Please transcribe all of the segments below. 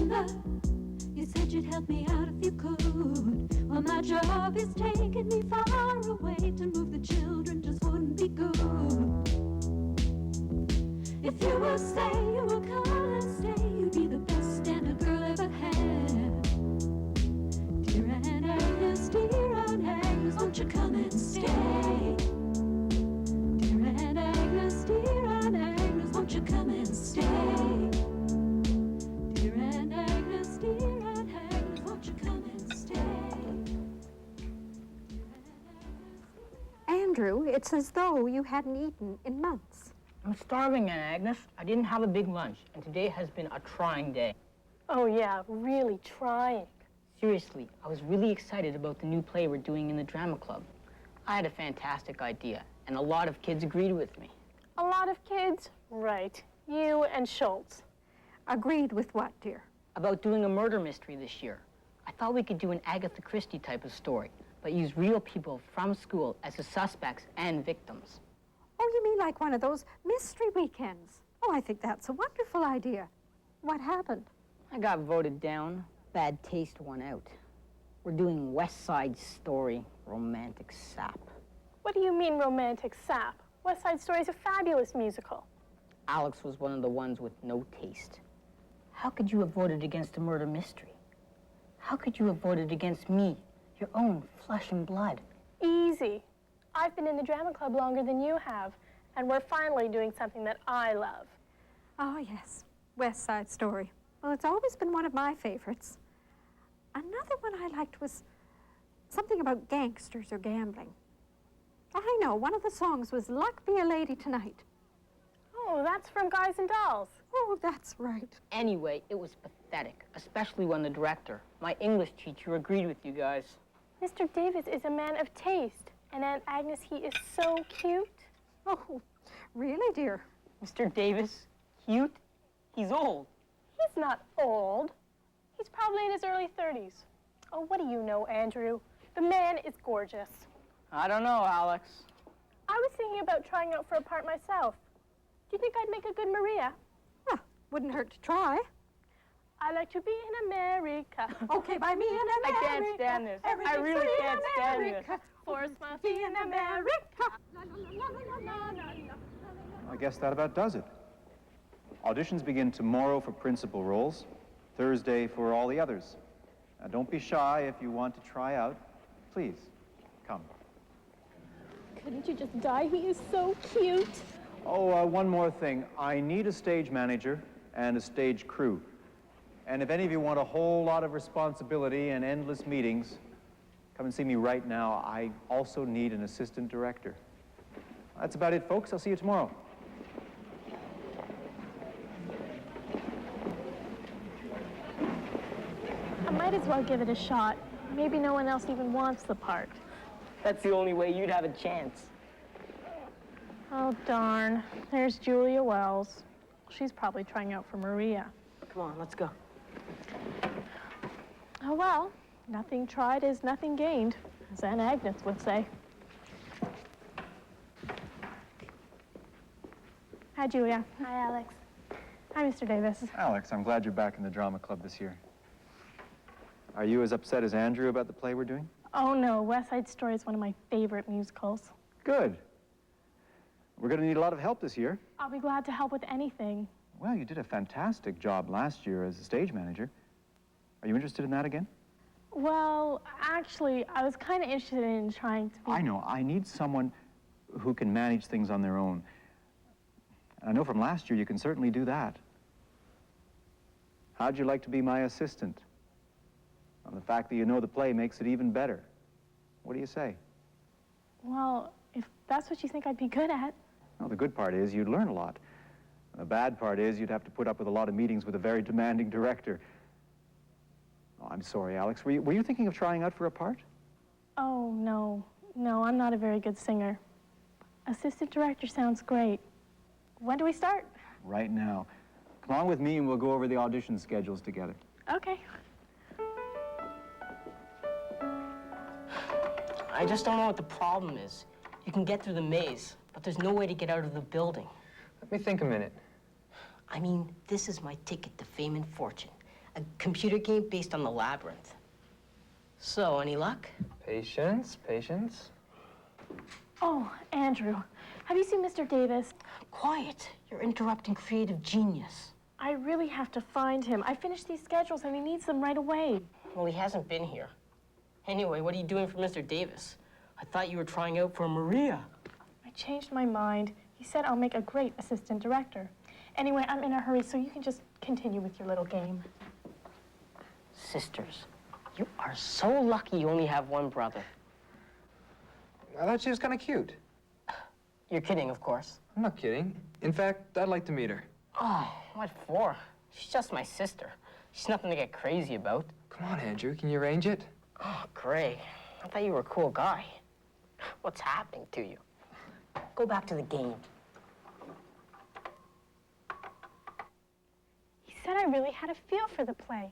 remember you said you'd help me out if you could. Well, my job is taking me far away. To move the children just wouldn't be good. If you will say you will come and stay, you'd be the best and a girl ever had. Dear Aunt Agnes, won't you come and stay? Dear Aunt Agnes, won't you come and stay? Dear Aunt Agnes, won't you come and stay? Andrew, it's as though you hadn't eaten in months. I'm starving, Aunt Agnes. I didn't have a big lunch, and today has been a trying day. Oh, yeah, really trying. Seriously, I was really excited about the new play we're doing in the drama club. I had a fantastic idea, and a lot of kids agreed with me. A lot of kids? Right. You and Schultz. Agreed with what, dear? About doing a murder mystery this year. I thought we could do an Agatha Christie type of story, but use real people from school as the suspects and victims. Oh, you mean like one of those mystery weekends? Oh, I think that's a wonderful idea. What happened? I got voted down. Bad taste won out. We're doing West Side Story, romantic sap. What do you mean romantic sap? West Side Story is a fabulous musical. Alex was one of the ones with no taste. How could you have voted against a murder mystery? How could you have voted against me, your own flesh and blood? Easy. I've been in the drama club longer than you have, and we're finally doing something that I love. Oh, yes, West Side Story. Well, it's always been one of my favorites. Another one I liked was something about gangsters or gambling. I know, one of the songs was Luck Be a Lady Tonight. Oh, that's from Guys and Dolls. Oh, that's right. Anyway, it was pathetic, especially when the director, my English teacher, agreed with you guys. Mr. Davis is a man of taste, and Aunt Agnes, he is so cute. Oh, really, dear? Mr. Davis, cute? He's old. He's not old. He's probably in his early 30s. Oh, what do you know, Andrew? The man is gorgeous. I don't know, Alex. I was thinking about trying out for a part myself. Do you think I'd make a good Maria? Well, wouldn't hurt to try. I like to be in America. Okay, by me in America. I can't stand this. I really can't stand this. Forest must be in America. I guess that about does it. Auditions begin tomorrow for principal roles, Thursday for all the others. Now, don't be shy if you want to try out. Please, come. Couldn't you just die? He is so cute. Oh, one more thing. I need a stage manager and a stage crew. And if any of you want a whole lot of responsibility and endless meetings, come and see me right now. I also need an assistant director. That's about it, folks. I'll see you tomorrow. I might as well give it a shot. Maybe no one else even wants the part. That's the only way you'd have a chance. Oh, darn. There's Julia Wells. She's probably trying out for Maria. Come on, let's go. Oh, well, nothing tried is nothing gained, as Aunt Agnes would say. Hi, Julia. Hi, Alex. Hi, Mr. Davis. Alex, I'm glad you're back in the drama club this year. Are you as upset as Andrew about the play we're doing? Oh, no. West Side Story is one of my favorite musicals. Good. We're going to need a lot of help this year. I'll be glad to help with anything. Well, you did a fantastic job last year as a stage manager. Are you interested in that again? Well, actually, I was kind of interested in trying to be... I know. I need someone who can manage things on their own. And I know from last year you can certainly do that. How'd you like to be my assistant? Well, the fact that you know the play makes it even better. What do you say? Well, if that's what you think I'd be good at. Well, the good part is you'd learn a lot. And the bad part is you'd have to put up with a lot of meetings with a very demanding director. Oh, I'm sorry, Alex. Were you thinking of trying out for a part? Oh, no. No, I'm not a very good singer. Assistant director sounds great. When do we start? Right now. Come on with me and we'll go over the audition schedules together. Okay. I just don't know what the problem is. You can get through the maze, but there's no way to get out of the building. Let me think a minute. I mean, this is my ticket to fame and fortune. A computer game based on the labyrinth. So, any luck? Patience, patience. Oh, Andrew, have you seen Mr. Davis? Quiet. You're interrupting creative genius. I really have to find him. I finished these schedules and he needs them right away. Well, he hasn't been here. Anyway, what are you doing for Mr. Davis? I thought you were trying out for Maria. I changed my mind. He said I'll make a great assistant director. Anyway, I'm in a hurry, so you can just continue with your little game. Sisters, you are so lucky you only have one brother. I thought she was kind of cute. You're kidding, of course. I'm not kidding. In fact, I'd like to meet her. Oh, what for? She's just my sister. She's nothing to get crazy about. Come on, Andrew, can you arrange it? Oh, Gray, I thought you were a cool guy. What's happening to you? Go back to the game. He said I really had a feel for the play.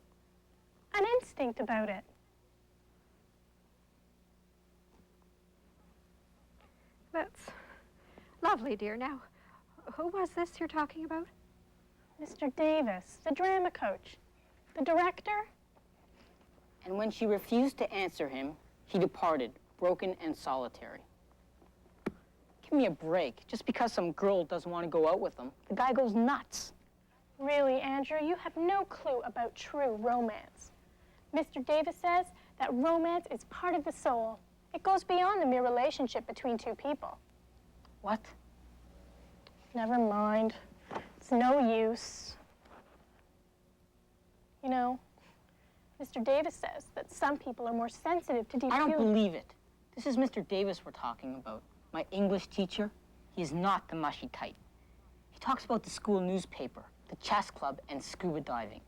An instinct about it. That's lovely, dear. Now, who was this you're talking about? Mr. Davis, the drama coach. The director? And when she refused to answer him, he departed, broken and solitary. Give me a break. Just because some girl doesn't want to go out with him, the guy goes nuts. Really, Andrew, you have no clue about true romance. Mr. Davis says that romance is part of the soul. It goes beyond the mere relationship between two people. What? Never mind. It's no use. You know, Mr. Davis says that some people are more sensitive to deep I don't feelings. believe it. This is Mr. Davis we're talking about. My English teacher. He is not the mushy type. He talks about the school newspaper, the chess club, and scuba diving.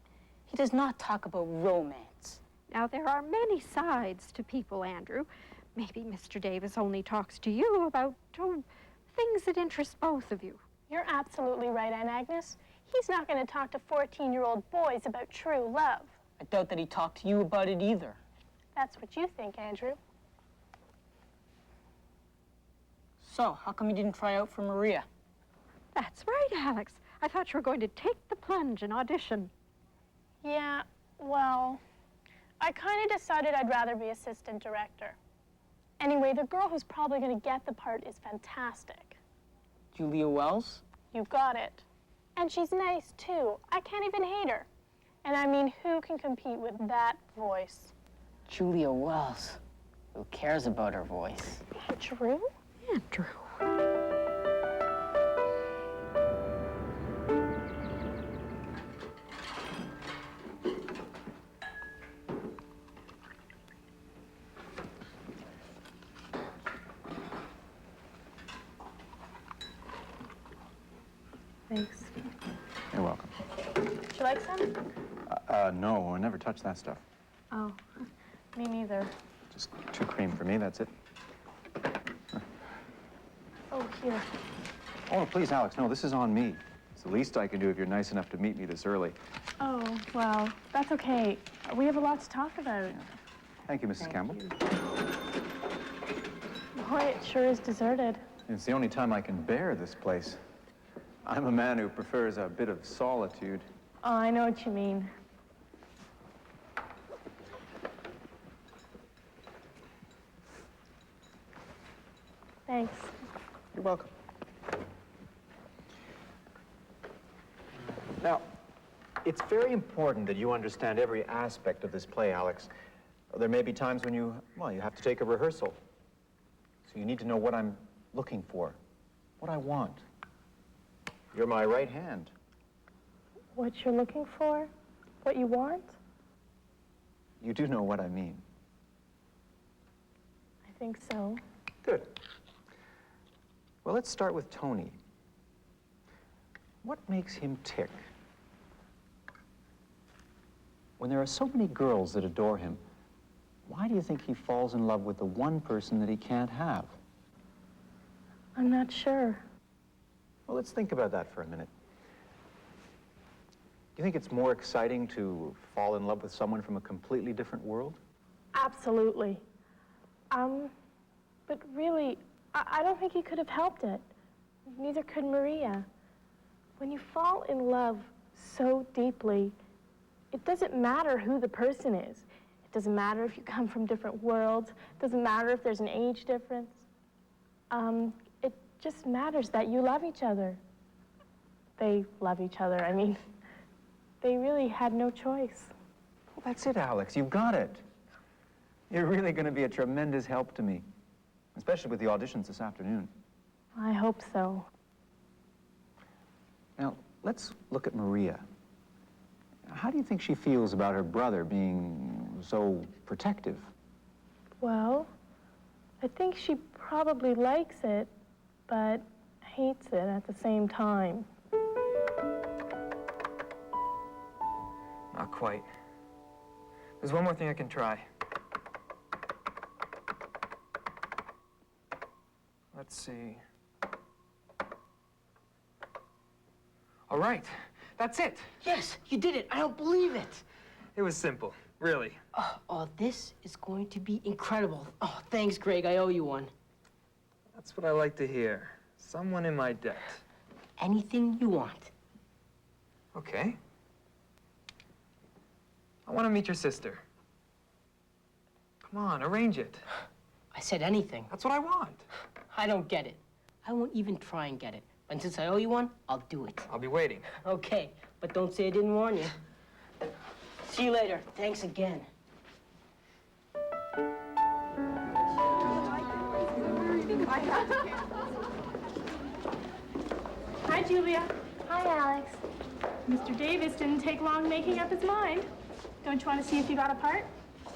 He does not talk about romance. Now, there are many sides to people, Andrew. Maybe Mr. Davis only talks to you about things that interest both of you. You're absolutely right, Aunt Agnes. He's not going to talk to 14-year-old boys about true love. I doubt that he talked to you about it either. That's what you think, Andrew. So, how come you didn't try out for Maria? That's right, Alex. I thought you were going to take the plunge and audition. Yeah, well, I kind of decided I'd rather be assistant director. Anyway, the girl who's probably going to get the part is fantastic. Julia Wells? You got it. And she's nice, too. I can't even hate her. And I mean, who can compete with that voice? Julia Wells. Who cares about her voice? True? Andrew. Thanks. You're welcome. Would you like some? No, I never touch that stuff. Oh, me neither. Just 2 cream for me, that's it. Oh, here. Oh, please, Alex, no, this is on me. It's the least I can do if you're nice enough to meet me this early. Oh, well, that's okay. We have a lot to talk about. Thank you, Mrs. Campbell. Boy, it sure is deserted. It's the only time I can bear this place. I'm a man who prefers a bit of solitude. Oh, I know what you mean. Thanks. You're welcome. Now, it's very important that you understand every aspect of this play, Alex. There may be times when you have to take a rehearsal. So you need to know what I'm looking for, what I want. You're my right hand. What you're looking for? What you want? You do know what I mean. I think so. Good. Well, let's start with Tony. What makes him tick? When there are so many girls that adore him, why do you think he falls in love with the one person that he can't have? I'm not sure. Well, let's think about that for a minute. Do you think it's more exciting to fall in love with someone from a completely different world? Absolutely. But really, I don't think he could have helped it. Neither could Maria. When you fall in love so deeply, it doesn't matter who the person is. It doesn't matter if you come from different worlds. It doesn't matter if there's an age difference. It just matters that you love each other. They love each other. I mean, they really had no choice. Well, that's it, Alex. You've got it. You're really going to be a tremendous help to me, especially with the auditions this afternoon. I hope so. Now, let's look at Maria. How do you think she feels about her brother being so protective? Well, I think she probably likes it, but hates it at the same time. Not quite. There's one more thing I can try. Let's see. All right, that's it. Yes, you did it. I don't believe it. It was simple, really. Oh, this is going to be incredible. Oh, thanks, Greg. I owe you one. That's what I like to hear. Someone in my debt. Anything you want. Okay. I want to meet your sister. Come on, arrange it. I said anything. That's what I want. I don't get it. I won't even try and get it. And since I owe you one, I'll do it. I'll be waiting. Okay, but don't say I didn't warn you. See you later. Thanks again. Hi, Julia. Hi, Alex. Mr. Davis didn't take long making up his mind. Don't you want to see if you got a part?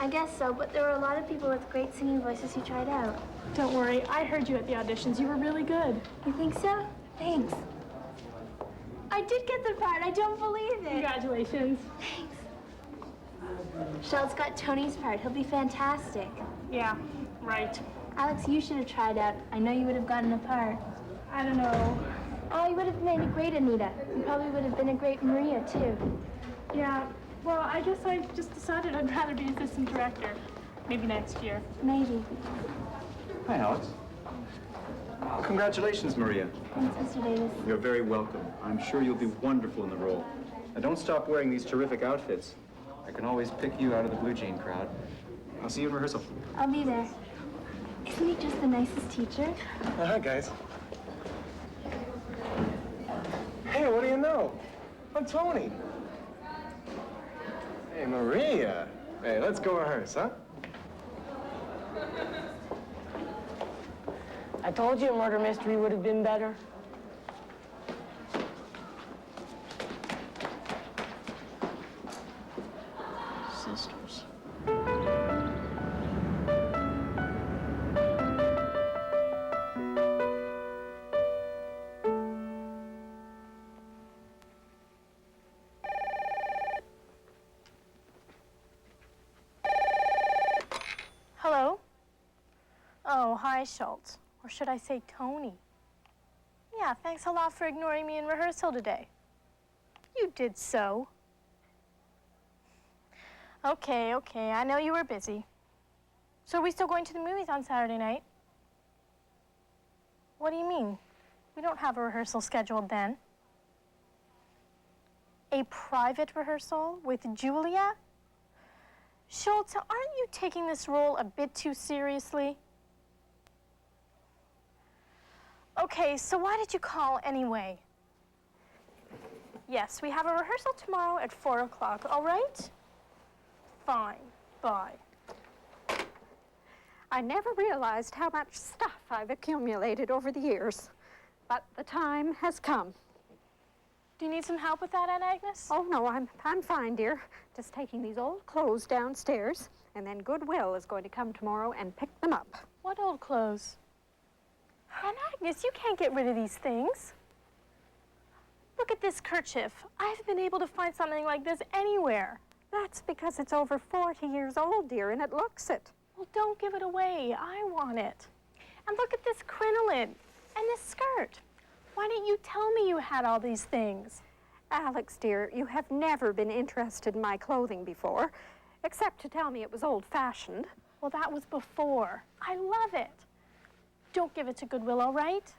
I guess so, but there were a lot of people with great singing voices who tried out. Don't worry, I heard you at the auditions. You were really good. You think so? Thanks. I did get the part. I don't believe it. Congratulations. Thanks. Sheld's got Tony's part. He'll be fantastic. Yeah, right. Alex, you should have tried out. I know you would have gotten a part. I don't know. Oh, you would have made a great Anita. You probably would have been a great Maria, too. Yeah, well, I guess I just decided I'd rather be assistant director. Maybe next year. Maybe. Hi, Alex. Congratulations, Maria. Thanks, Mr. Davis. You're very welcome. I'm sure you'll be wonderful in the role. Now, don't stop wearing these terrific outfits. I can always pick you out of the blue jean crowd. I'll see you in rehearsal. I'll be there. Isn't he just the nicest teacher? Hi, guys. Hey, what do you know? I'm Tony. Hey, Maria. Hey, let's go rehearse, huh? I told you a murder mystery would have been better. Sisters. Hello? Oh, hi, Schultz. Or should I say Tony? Yeah, thanks a lot for ignoring me in rehearsal today. You did so. Okay, I know you were busy. So are we still going to the movies on Saturday night? What do you mean? We don't have a rehearsal scheduled then. A private rehearsal with Julia? Schultz, aren't you taking this role a bit too seriously? Okay, so why did you call anyway? Yes, we have a rehearsal tomorrow at 4 o'clock, all right? Fine, bye. I never realized how much stuff I've accumulated over the years, but the time has come. Do you need some help with that, Aunt Agnes? Oh, no, I'm fine, dear. Just taking these old clothes downstairs, and then Goodwill is going to come tomorrow and pick them up. What old clothes? Aunt Agnes, you can't get rid of these things. Look at this kerchief. I haven't been able to find something like this anywhere. That's because it's over 40 years old, dear, and it looks it. Well, don't give it away. I want it. And look at this crinoline and this skirt. Why didn't you tell me you had all these things? Alex, dear, you have never been interested in my clothing before, except to tell me it was old-fashioned. Well, that was before. I love it. Don't give it to Goodwill, all right?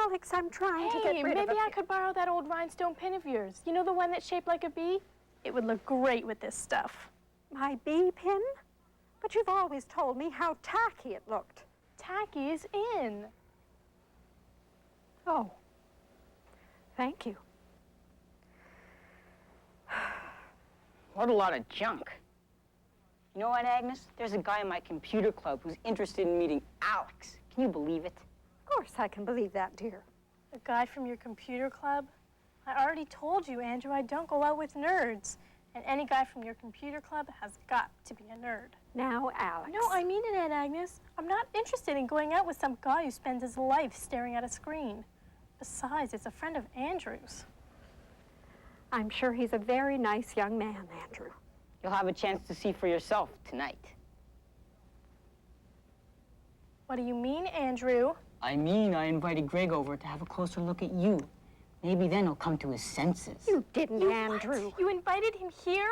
Alex, I'm trying to get rid of it. Maybe I could borrow that old rhinestone pin of yours. You know the one that's shaped like a bee? It would look great with this stuff. My bee pin? But you've always told me how tacky it looked. Tacky is in. Oh, thank you. What a lot of junk. You know what, Agnes? There's a guy in my computer club who's interested in meeting Alex. Can you believe it? Of course I can believe that, dear. A guy from your computer club? I already told you, Andrew, I don't go out with nerds. And any guy from your computer club has got to be a nerd. Now, Alex. No, I mean it, Aunt Agnes. I'm not interested in going out with some guy who spends his life staring at a screen. Besides, it's a friend of Andrew's. I'm sure he's a very nice young man, Andrew. You'll have a chance to see for yourself tonight. What do you mean, Andrew? I mean, I invited Greg over to have a closer look at you. Maybe then he'll come to his senses. You didn't, Andrew. What? You invited him here?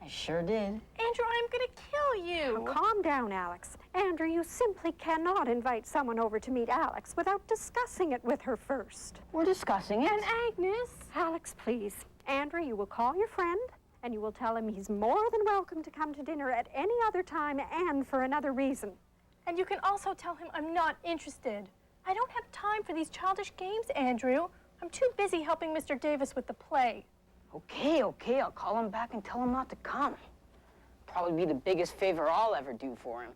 I sure did. Andrew, I'm gonna kill you. Now, calm down, Alex. Andrew, you simply cannot invite someone over to meet Alex without discussing it with her first. We're discussing it. And Agnes? Alex, please. Andrew, you will call your friend, and you will tell him he's more than welcome to come to dinner at any other time and for another reason. And you can also tell him I'm not interested. I don't have time for these childish games, Andrew. I'm too busy helping Mr. Davis with the play. Okay, I'll call him back and tell him not to come. Probably be the biggest favor I'll ever do for him.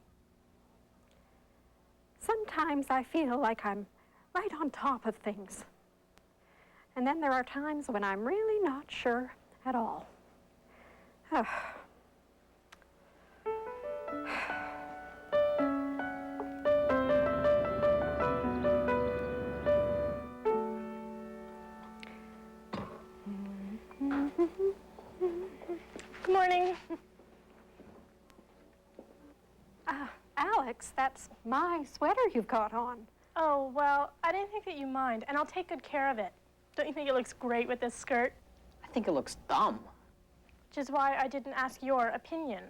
Sometimes I feel like I'm right on top of things. And then there are times when I'm really not sure at all. Good morning. Alex, that's my sweater you've got on. Oh, well, I didn't think that you mind, and I'll take good care of it. Don't you think it looks great with this skirt? I think it looks dumb. Which is why I didn't ask your opinion.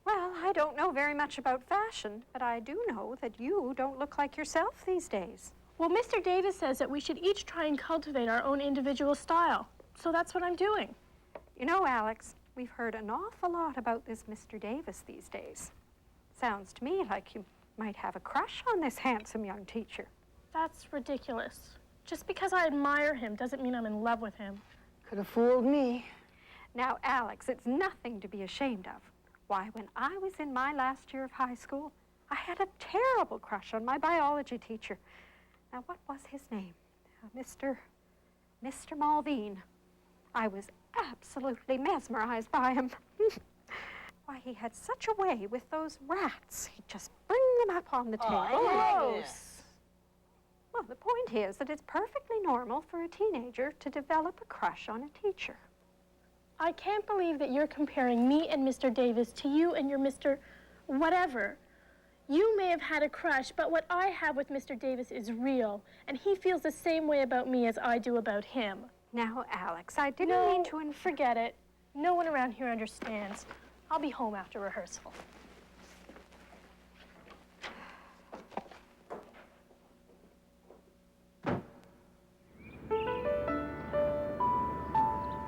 Well, I don't know very much about fashion, but I do know that you don't look like yourself these days. Well, Mr. Davis says that we should each try and cultivate our own individual style. So that's what I'm doing. You know, Alex, we've heard an awful lot about this Mr. Davis these days. Sounds to me like you might have a crush on this handsome young teacher. That's ridiculous. Just because I admire him doesn't mean I'm in love with him. Could have fooled me. Now, Alex, it's nothing to be ashamed of. Why, when I was in my last year of high school, I had a terrible crush on my biology teacher. Now, what was his name? Mr. Mulveen. I was absolutely mesmerized by him. Why, he had such a way with those rats. He'd just bring them up on the table. Gross. Well, the point is that it's perfectly normal for a teenager to develop a crush on a teacher. I can't believe that you're comparing me and Mr. Davis to you and your Mr. whatever. You may have had a crush, but what I have with Mr. Davis is real, and he feels the same way about me as I do about him. Now, Alex, I didn't mean to forget it. No one around here understands. I'll be home after rehearsal.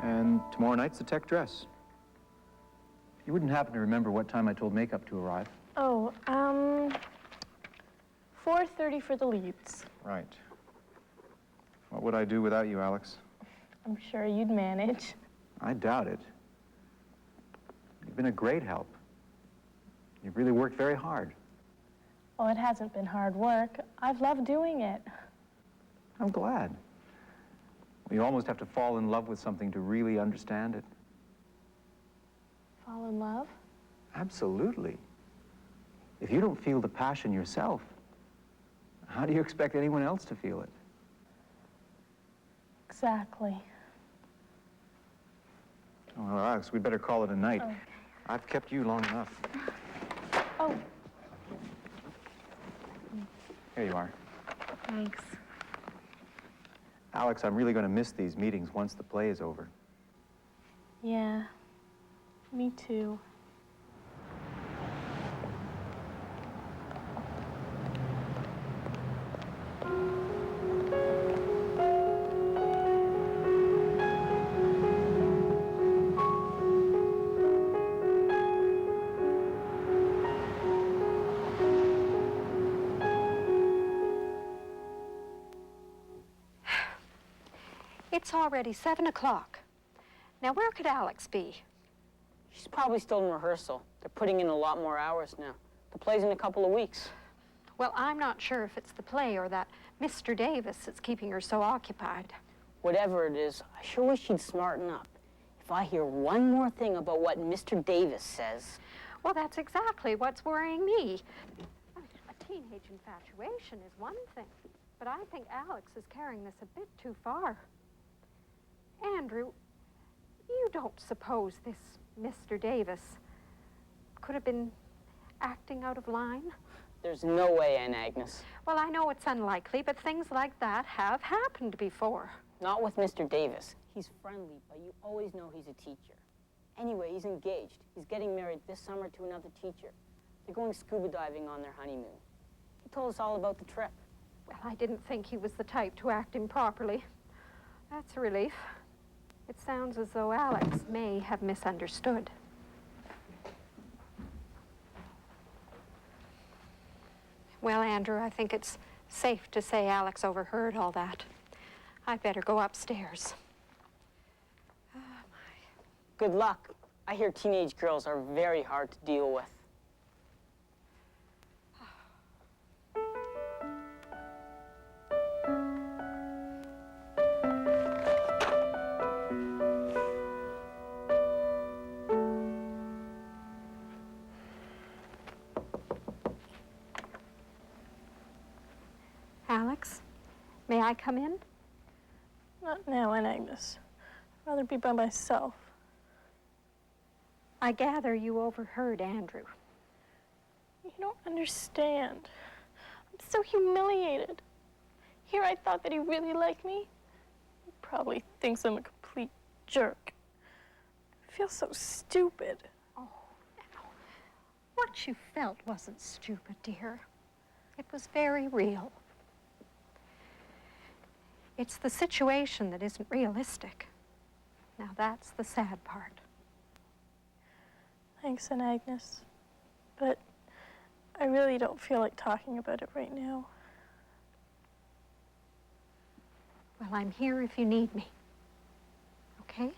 And tomorrow night's the tech dress. You wouldn't happen to remember what time I told makeup to arrive? Oh, 4:30 for the leads. Right. What would I do without you, Alex? I'm sure you'd manage. I doubt it. You've been a great help. You've really worked very hard. Well, it hasn't been hard work. I've loved doing it. I'm glad. Well, you almost have to fall in love with something to really understand it. Fall in love? Absolutely. If you don't feel the passion yourself, how do you expect anyone else to feel it? Exactly. Oh, well, Alex, we'd better call it a night. Oh. I've kept you long enough. Oh, Here you are. thanks. Alex, I'm really going to miss these meetings once the play is over. Yeah, me too. It's already 7 o'clock. Now, where could Alex be? She's probably still in rehearsal. They're putting in a lot more hours now. The play's in a couple of weeks. Well, I'm not sure if it's the play or that Mr. Davis that's keeping her so occupied. Whatever it is, I sure wish she'd smarten up. If I hear one more thing about what Mr. Davis says... Well, that's exactly what's worrying me. I mean, a teenage infatuation is one thing, but I think Alex is carrying this a bit too far. Andrew, you don't suppose this Mr. Davis could have been acting out of line? There's no way, Aunt Agnes. Well, I know it's unlikely, but things like that have happened before. Not with Mr. Davis. He's friendly, but you always know he's a teacher. Anyway, he's engaged. He's getting married this summer to another teacher. They're going scuba diving on their honeymoon. He told us all about the trip. Well, I didn't think he was the type to act improperly. That's a relief. It sounds as though Alex may have misunderstood. Well, Andrew, I think it's safe to say Alex overheard all that. I'd better go upstairs. Good luck. I hear teenage girls are very hard to deal with. Alex, may I come in? Not now, Aunt Agnes. I'd rather be by myself. I gather you overheard Andrew. You don't understand. I'm so humiliated. Here I thought that he really liked me. He probably thinks I'm a complete jerk. I feel so stupid. Oh, no. What you felt wasn't stupid, dear. It was very real. It's the situation that isn't realistic. Now, that's the sad part. Thanks, Aunt Agnes. But I really don't feel like talking about it right now. Well, I'm here if you need me. Okay?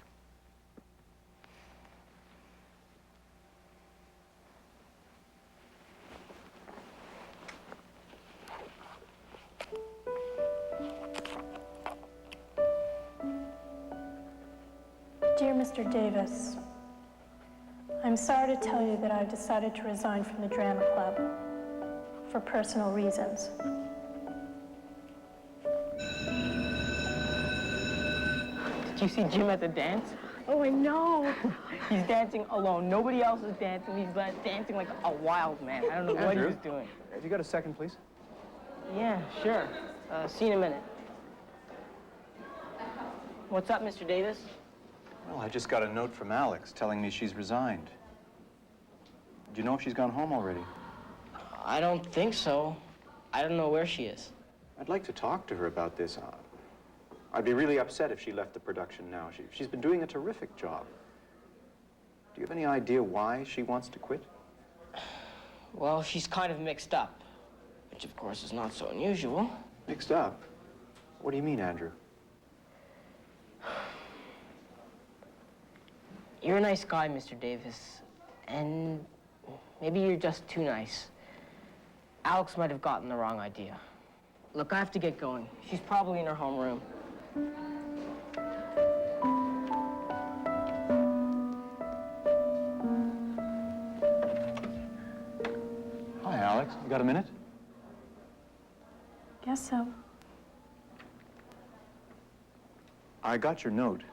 Dear Mr. Davis, I'm sorry to tell you that I've decided to resign from the drama club for personal reasons. Did you see Jim at the dance? Oh, I know. He's dancing alone. Nobody else is dancing. He's dancing like a wild man. I don't know what he was doing. Have you got a second, please? Yeah, sure. See you in a minute. What's up, Mr. Davis? Well, I just got a note from Alex telling me she's resigned. Do you know if she's gone home already? I don't think so. I don't know where she is. I'd like to talk to her about this. I'd be really upset if she left the production now. She's been doing a terrific job. Do you have any idea why she wants to quit? Well, she's kind of mixed up, which of course is not so unusual. Mixed up? What do you mean, Andrew? You're a nice guy, Mr. Davis, and maybe you're just too nice. Alex might have gotten the wrong idea. Look, I have to get going. She's probably in her homeroom. Hi, Alex. You got a minute? Guess so. I got your note.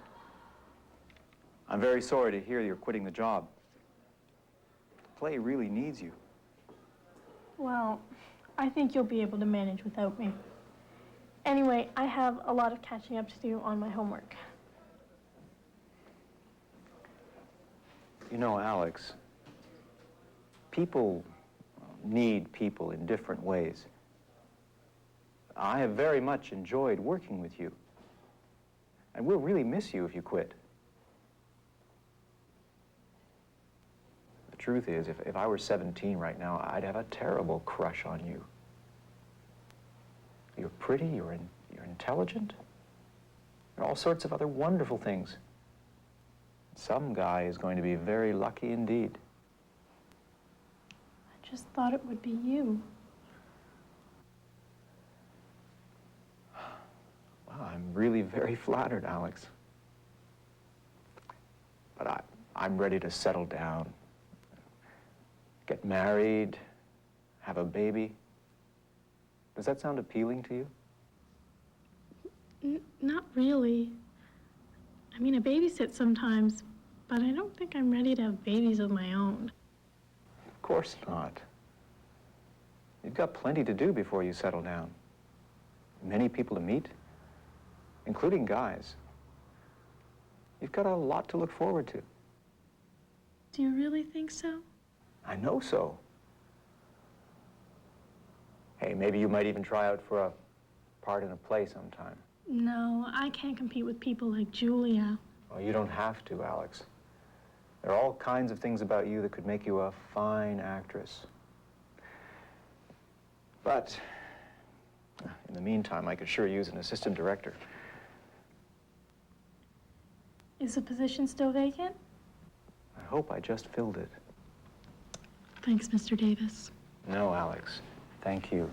I'm very sorry to hear you're quitting the job. The play really needs you. Well, I think you'll be able to manage without me. Anyway, I have a lot of catching up to do on my homework. You know, Alex, people need people in different ways. I have very much enjoyed working with you. And we'll really miss you if you quit. The truth is, if I were 17 right now, I'd have a terrible crush on you. You're pretty, you're intelligent. and all sorts of other wonderful things. Some guy is going to be very lucky indeed. I just thought it would be you. Well, I'm really very flattered, Alex. But I'm ready to settle down, get married, have a baby. Does that sound appealing to you? Not really. I mean, I babysit sometimes, but I don't think I'm ready to have babies of my own. Of course not. You've got plenty to do before you settle down. Many people to meet, including guys. You've got a lot to look forward to. Do you really think so? I know so. Hey, maybe you might even try out for a part in a play sometime. No, I can't compete with people like Julia. Well, you don't have to, Alex. There are all kinds of things about you that could make you a fine actress. But in the meantime, I could sure use an assistant director. Is the position still vacant? I hope I just filled it. Thanks, Mr. Davis. No, Alex. Thank you.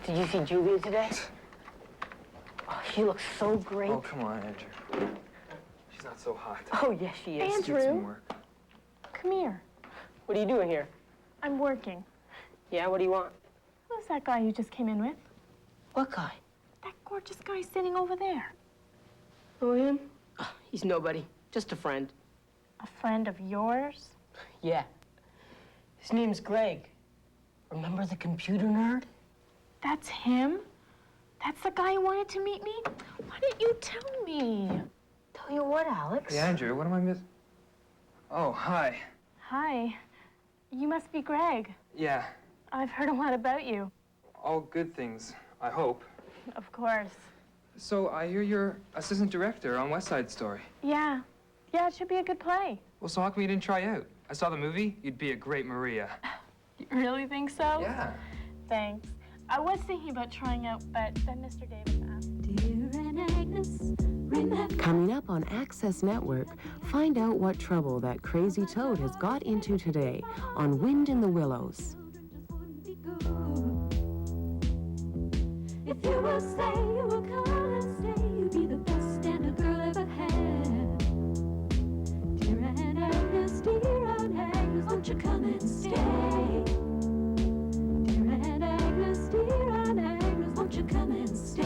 Did you see Julia today? Oh, she looks so great. Oh, come on, Andrew. She's not so hot. Oh, yes, she is. Let's do Andrew. some work. Come here. What are you doing here? I'm working. Yeah, what do you want? Who's that guy you just came in with? What guy? That gorgeous guy sitting over there. Oh, him? Oh, he's nobody. Just a friend. A friend of yours? Yeah. His name's Greg. Remember the computer nerd? That's him? That's the guy who wanted to meet me? Why didn't you tell me? Tell you what, Alex? Hey, Andrew, what am I missing? Oh, hi. Hi. You must be Greg. Yeah, I've heard a lot about you. all good things, I hope. Of course. So I hear you're assistant director on West Side Story. Yeah. Yeah, it should be a good play. Well, so how come you didn't try out? I saw the movie. You'd be a great Maria. You really think so? Yeah. Thanks. I was thinking about trying out, but then Mr. Davis asked. Dear and Agnes, remember. Coming up on Access Network, find out what trouble that crazy toad has got into today on Wind in the Willows. If you will stay, you will come and stay. You'll be the best and a girl ever had. Dear Aunt Agnes, won't you come and stay? Dear Aunt Agnes, won't you come and stay?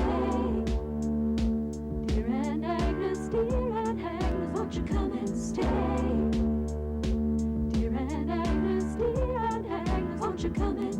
Dear Aunt Agnes, won't you come and stay? Dear Aunt Agnes, won't you come and